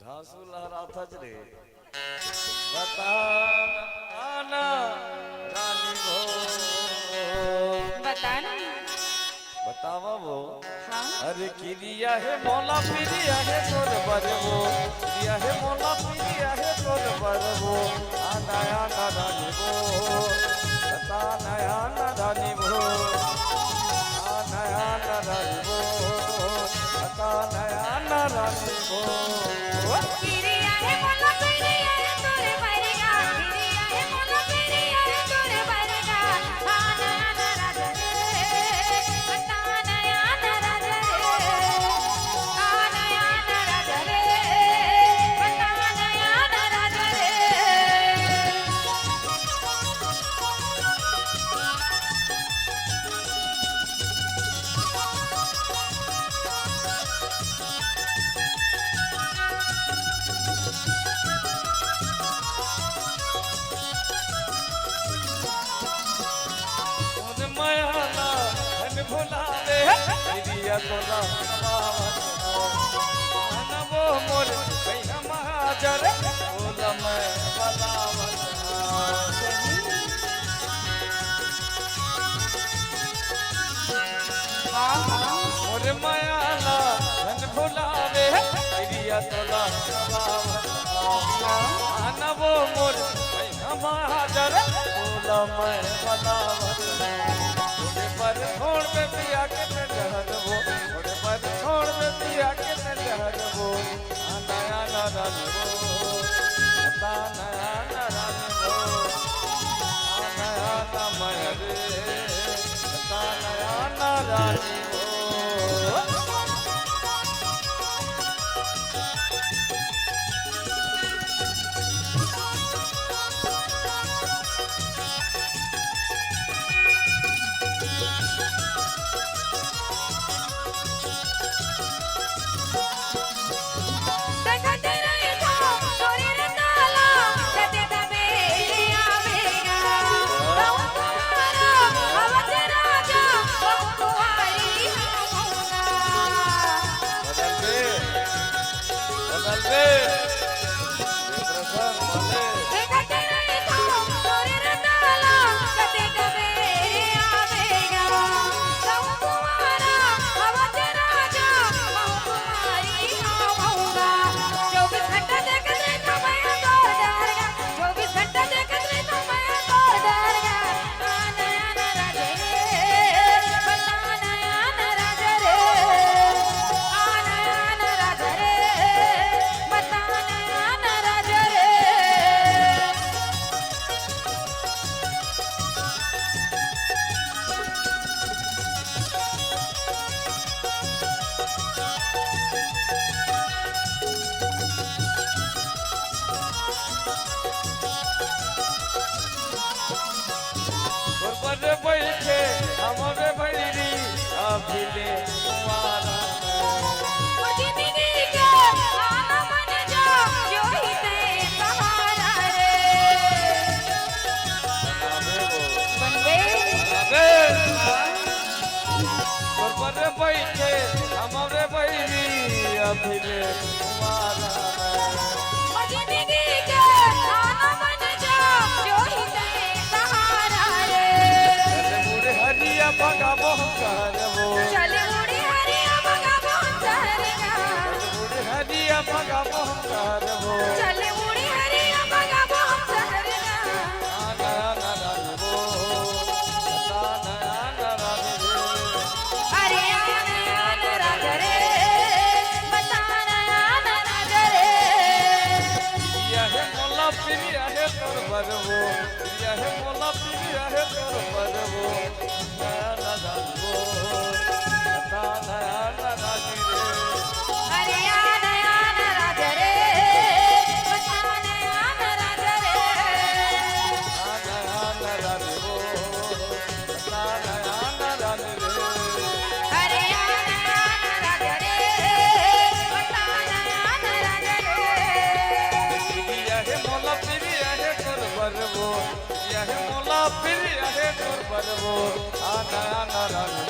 हासू लहराता ज रे बता आना रानी वो बताना बतावा वो हाँ अरे किरिया है मौला पिरिया है तोर बरवो किरिया है मौला पिरिया है तोर बरवो आना आना रानी वो बता नया ना रानी वो आना आना रानी वो बता नया ना रानी वो किरिया है मोला पिरिया है तोरे बरगा किरिया है मोला पिरिया है तोरे बरगा आना आना राजा रे बताना आना राजा रे आना आना राजा रे बताना आना राजा रे मायाला धन भुलावे किरिया तोला वो मोर भैया महाजर बोल मैं बलावत मोर मायाला धन भुलावे किरिया तोला वो मोर भैया महाजर बोल मैं बलावत पर छोड़ पे पिया के न जहर वो थोड़े पर छोड़ पे पिया के न जहर वो नया ना रानी वो बता नया ना रानी वो नया ना माया रे बता नया ना रानी वो बैठे हमारे भैरी अभिले कुंवारा बैठे हमारे भैरी अभिले कुंवारा भगा मोहन वो चले उड़ी हरिया भगा मोहन उड़ी हरिया भगा मोहन वो चले उड़ी हरिया भगा मोहन आना आना रानी वो आना आना रानी वो अरे आना आना राजा रे बताना आना राजा रे यह मोला पिरिया है तोर बरवो यह मोला पिरिया है तोर बरवो नया रानी वो बता नया रानी रे अरे आना आना राजा रे बताना आना राजा रे आना आना रानी वो बता नया रानी रे अरे आना आना राजा रे बताना आना राजा रे यह मोला पिरिया है तोर बरवो यह मोला पिरिया है तोर बरवो आना आना रानी